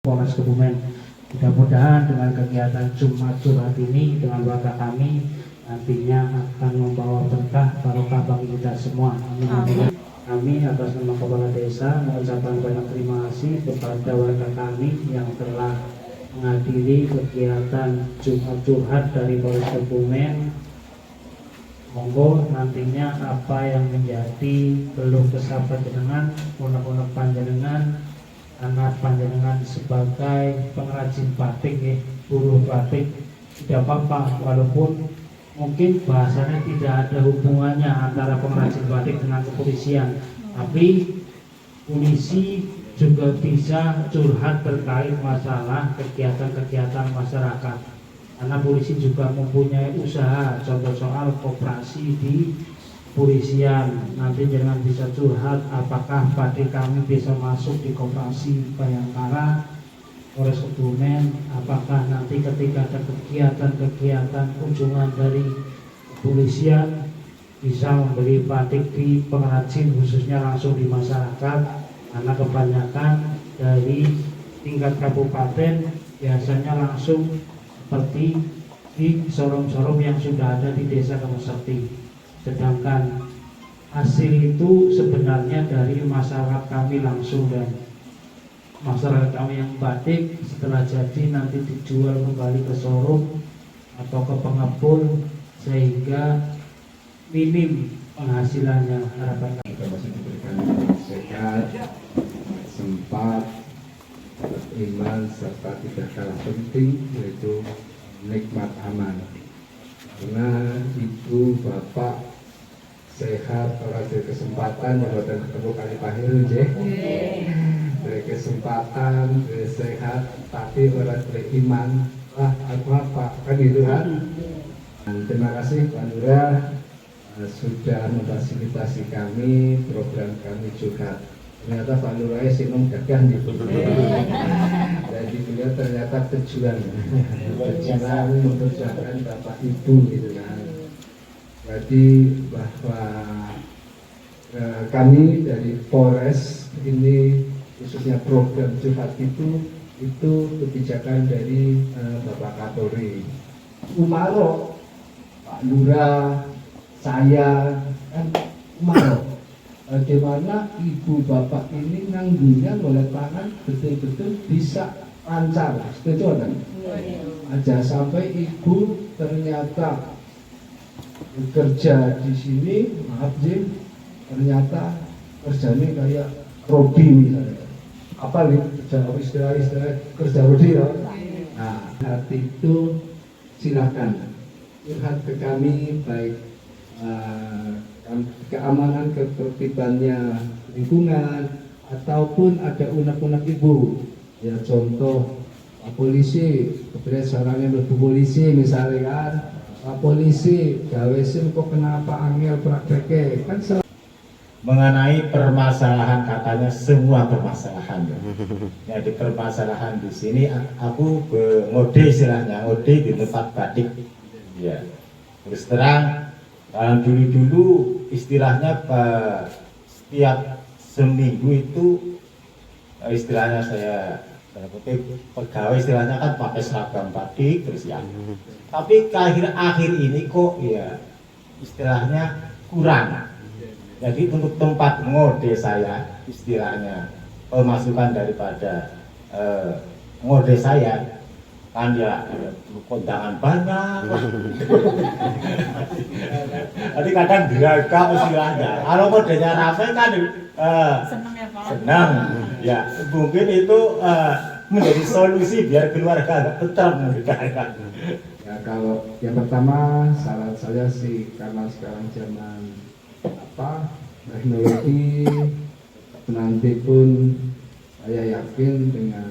Polres Kebumen. Mudah-mudahan dengan kegiatan Jumat Curhat ini dengan warga kami nantinya akan membawa berkah barokah bagi kita semua. Amin. Kami atas nama Kepala Desa mengucapkan banyak terima kasih kepada warga kami yang telah menghadiri kegiatan Jumat Curhat dari Polres Kebumen. Monggo nantinya apa yang menjadi keluh kesah panjenengan, unek-unek panjenengan, anak panjenengan sebagai pengrajin batik, buruh batik, tidak apa-apa, walaupun mungkin bahasanya tidak ada hubungannya antara pengrajin batik dengan kepolisian, tapi polisi juga bisa curhat terkait masalah kegiatan-kegiatan masyarakat, karena polisi juga mempunyai usaha, contoh soal koperasi di polisian. Nanti jangan bisa curhat apakah batik kami bisa masuk di koperasi Bayangkara Polres Kebumen, apakah nanti ketika ada kegiatan-kegiatan kunjungan dari kepolisian bisa membeli batik di pengrajin khususnya langsung di masyarakat, karena kebanyakan dari tingkat kabupaten biasanya langsung seperti di showroom-showroom yang sudah ada di desa Kamusakti. Sedangkan hasil itu sebenarnya dari masyarakat kami langsung, dan masyarakat kami yang batik setelah jadi nanti dijual kembali ke showroom atau ke pengepul sehingga minim penghasilannya. Harapan kami kita masih diberikan sehat, sempat, iman, serta tidak kalah penting yaitu nikmat aman. Karena ibu bapak sehat, orang dari kesempatan jabatan ketemu kali pahil dari kesempatan, dari sehat, tapi orang beriman, aku apa kan gitu kan. Dan terima kasih Pak Lurah sudah memfasilitasi kami, program kami juga. Ternyata Pak Lurah sinung gagah di jadi beliau ternyata pejuang memperjuangkan bapak ibu gitu kan. Jadi bahwa kami dari Polres ini khususnya program curhat itu kebijakan dari Bapak Kapolri Umaro, Pak Lurah, saya kan Umaro. Bagaimana ibu bapak ini nanggunya oleh tangan betul-betul bisa lancar, setuju kan? Aja sampai ibu ternyata bekerja di sini, maaf Jim, ternyata kerjanya kayak Robi misalnya. Apa nih istilah kerja Robi ya? Nah, hati itu silakan curhat ke kami, baik keamanan ketertibannya lingkungan ataupun ada unek-unek ibu. Ya contoh polisi, kemudian sarannya lebih polisi misalnya kan. Polisi gawe SIM kok kenapa angel prakteknya kan mengenai permasalahan, katanya semua permasalahan ya. Jadi permasalahan di sini aku ngode istilahnya, ngode di tempat batik ya. Terus terang dulu istilahnya setiap seminggu itu istilahnya saya pegawai istilahnya kan pakai seragam batik terus ya. Tapi akhir ini kok ya istilahnya kurang. Jadi untuk tempat ngode saya istilahnya pemasukan daripada ngode saya kan ya kondangan banyak. Jadi kadang diragam istilahnya. Kalau ngodenya rame kan senang ya Pak. Senang. Ya mungkin itu menjadi solusi biar keluarga tetap kan. Ya kalau yang pertama saran saya sih, karena sekarang zaman teknologi, nanti pun saya yakin dengan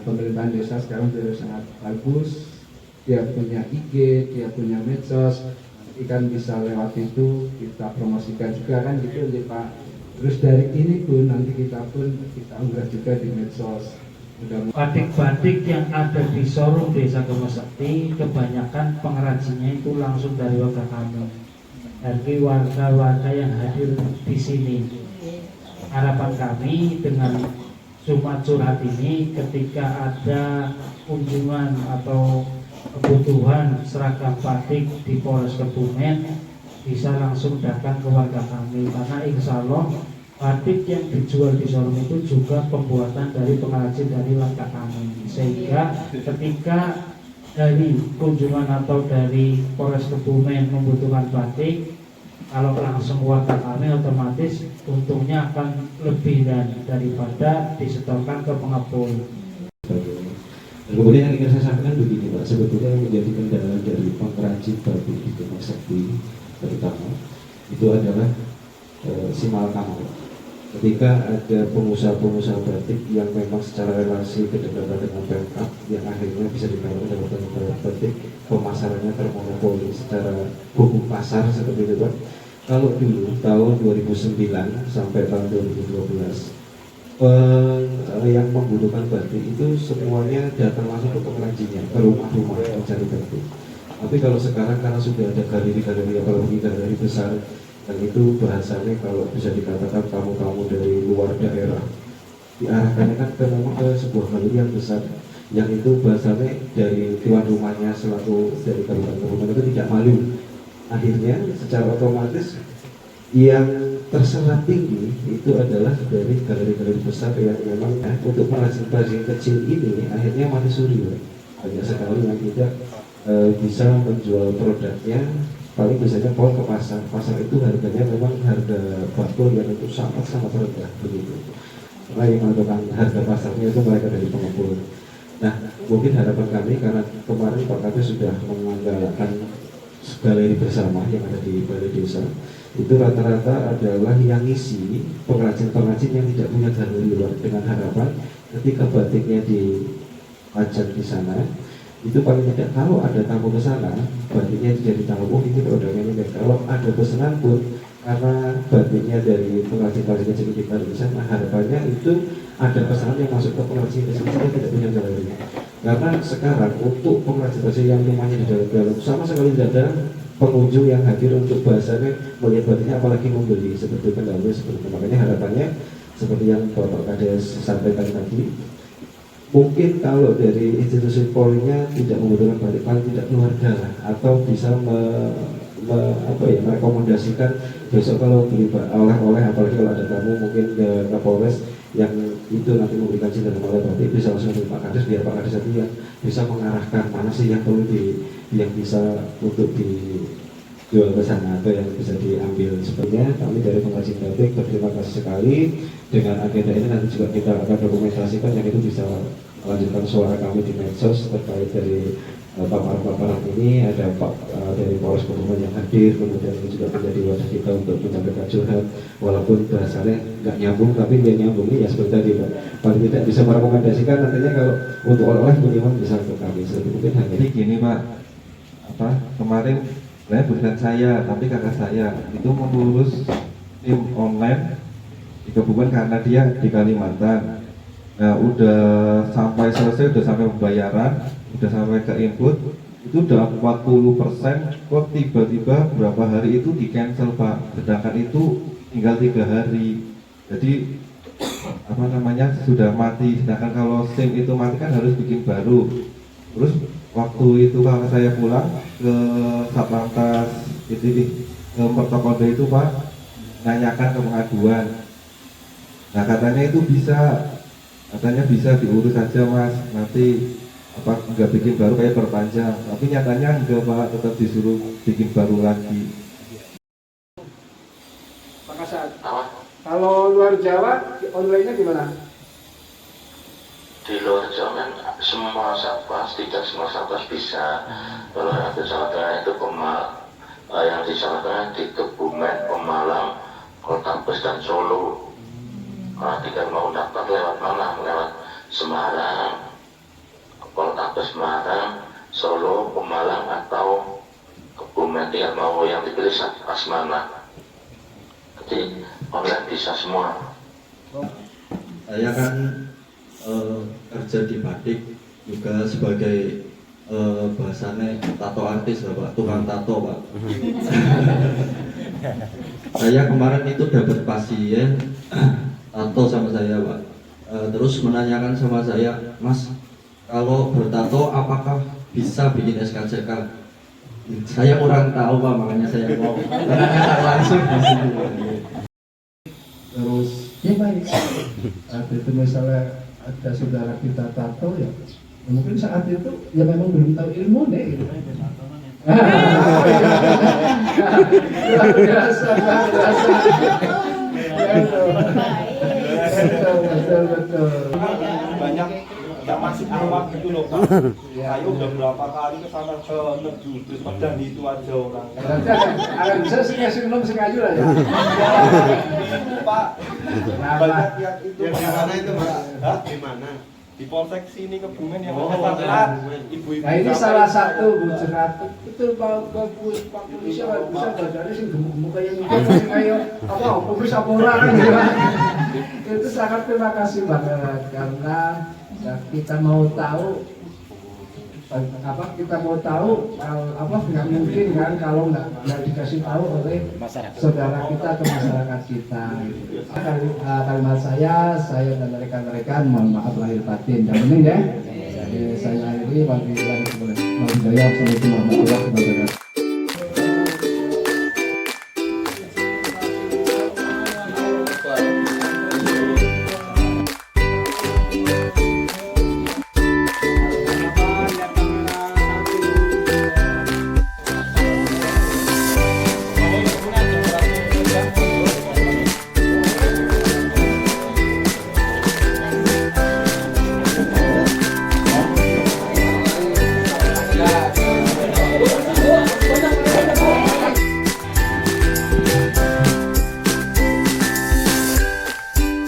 pemerintahan desa sekarang sudah sangat bagus. Dia punya IG, dia punya medsos, nanti kan bisa lewat itu kita promosikan juga kan gitu Pak. Terus dari ini pun nanti kita unggah juga di medsos. batik-batik yang ada di showroom Desa Kamusakti kebanyakan pengrajinnya itu langsung dari warga kami, dari warga-warga yang hadir di sini. Harapan kami dengan Jumat Curhat ini ketika ada kunjungan atau kebutuhan seragam batik di Polres Kebumen bisa langsung datang ke warga kami, karena insya Allah batik yang dijual di showroom itu juga pembuatan dari pengrajin dari warga kami, sehingga ketika dari kunjungan atau dari Polres Kebumen membutuhkan batik, kalau langsung warga kami otomatis untungnya akan lebih daripada disetorkan ke pengepul. Dan kemudian yang ingin saya sampaikan begini Pak, sebetulnya yang menjadi kendala dari pengrajin batik di Gunung Sakti terutama itu adalah simal kamal. Ketika ada pengusaha-pengusaha batik yang memang secara relasi kedekatan dengan Pemkab yang akhirnya bisa dikatakan dalam tanda batik pemasarannya termonopoli secara hukum pasar seperti itu Pak. Kalau dulu tahun 2009 sampai tahun 2012 yang membutuhkan batik itu semuanya datang langsung ke pengrajinnya, ke rumah-rumah mencari batik. Tapi kalau sekarang karena sudah ada galeri-galeri apalagi galeri besar, dan itu bahasanya kalau bisa dikatakan tamu-tamu dari luar daerah diarahkan kan memang ke sebuah galeri yang besar, yang itu bahasanya dari tuan rumahnya selaku dari Kabupaten Kebumen itu tidak malu. Akhirnya secara otomatis yang terserap tinggi itu adalah dari galeri-galeri besar yang memang untuk pengrajin-pengrajin kecil ini akhirnya mati suri. Banyak sekali yang tidak bisa menjual produknya, paling biasanya pol ke pasar. Pasar itu harganya memang harga batu yang itu sangat-sangat rendah begitu. Karena yang menentukan harga pasarnya itu mereka dari pengepul. Nah, mungkin harapan kami karena kemarin Pak Kades sudah mengandalkan galeri bersama yang ada di balai desa, itu rata-rata adalah yang ngisi pengrajin-pengrajin yang tidak punya galeri luar, dengan harapan ketika batiknya dipajang di sana itu paling tidak kalau ada tamu ke sana batiknya jadi tahu, oh ini produknya ini. Kalau ada pesanan pun karena batiknya dari pengrajin-pengrajin kecil di sana, harapannya itu ada pesanan yang masuk ke pengrajin kecil yang tidak punya galeri. Karena sekarang untuk pengrajin yang rumahnya di dalam sama sekali tidak ada pengunjung yang hadir untuk bahasanya melihat batiknya, apalagi membeli seperti pendahulu seperti itu. Makanya harapannya seperti yang Bapak Kades sampaikan tadi, mungkin kalau dari institusi Polri-nya tidak membutuhkan batik, paling tidak keluarga lah, atau bisa merekomendasikan besok kalau beli oleh-oleh, apalagi kalau ada tamu mungkin ke Kapolres yang itu nanti memberikan cinta oleh batik, bisa langsung dari Pak Kades, biar Pak Kades tadi yang bisa mengarahkan mana sih yang perlu yang bisa untuk dijual ke sana atau yang bisa diambil. Sebenarnya kami dari pengrajin batik berterima kasih sekali dengan agenda ini. Nanti juga kita akan dokumentasikan yang itu bisa melanjutkan suara kami di medsos terkait dari paparan-paparan ini. Ada Pak dari Polres Kebumen yang hadir, kemudian ini juga menjadi wadah kita untuk menyampaikan curhat walaupun bahasanya nggak nyambung, tapi dia nyambung ya seperti tadi Pak. Paling tidak bisa merekomendasikan nantinya kalau untuk oleh-oleh minimal bisa ke kami. Seperti mungkin hanya jadi gini Pak, kemarin bukan saya tapi kakak saya itu mengurus tim online di Kebumen karena dia di Kalimantan. Nah udah sampai selesai, udah sampai pembayaran, udah sampai ke input, itu udah 40%, kok tiba-tiba berapa hari itu di cancel Pak, sedangkan itu tinggal 3 hari. Jadi sudah mati, sedangkan kalau SIM itu mati kan harus bikin baru. Terus waktu itu kalau saya pulang ke Satlantas itu ke Mertokondo itu Pak, nanyakan ke pengaduan. Nah katanya itu bisa diurus saja Mas, nanti nggak bikin baru kayak perpanjang. Tapi nyatanya enggak Pak, tetap disuruh bikin baru lagi. Pak Kasat, kalau luar Jawa online-nya gimana? Di luar Jawa kan semua Satpas, tidak semua Satpas bisa. Kalau yang di Jawa Tengah itu yang di Jawa Tengah di Kebumen, Pemalang, Kota Bes dan Solo. Kalau tidak mau daftar lewat mana? Lewat Semarang, Kota Bes Semarang, Solo, Pemalang atau Kebumen, tinggal mau yang dipilih Satpas mana. Jadi online bisa semua. saya kan kerja di batik juga sebagai bahasanya tato artis Pak, tukang tato Pak. Saya kemarin itu dapat pasien tato sama saya Pak. terus menanyakan sama saya, Mas, kalau bertato apakah bisa bikin SKCK? Saya kurang tahu Pak, makanya saya mau menanyakan langsung di sini. Terus ya baik. Saat itu misalnya ada saudara kita tato ya, mungkin saat itu ya memang belum tahu ilmu deh. Gitu. Luar biasa, luar biasa. Betul. Banyak yang masih awak gitu loh Pak. Ayo udah berapa kali ke sana ke Negeri terus padahal itu aja orang. Berarti akan bisa sih ngasih minum sengaja lah ya. Pak, banyak yang itu. Yang di mana itu Pak? Hah? Di mana? Di Polsek sini Kebumen yang ada ibu-ibu. Nah ini salah satu Bu Cenatu. Betul Pak Polisi Pak bisa badannya sih gemuk-gemuk kayak gitu kayak apa? Polisi apa orang kan gitu. Itu sangat terima kasih banget karena kita mau tahu kita mau tahu nggak mungkin kan kalau nggak dikasih tahu oleh saudara kita atau masyarakat kita. Kalimat saya dan rekan-rekan mohon maaf lahir batin. Yang penting ya. Jadi saya akhiri wabillahi taufiq wal hidayah. Assalamualaikum warahmatullahi wabarakatuh.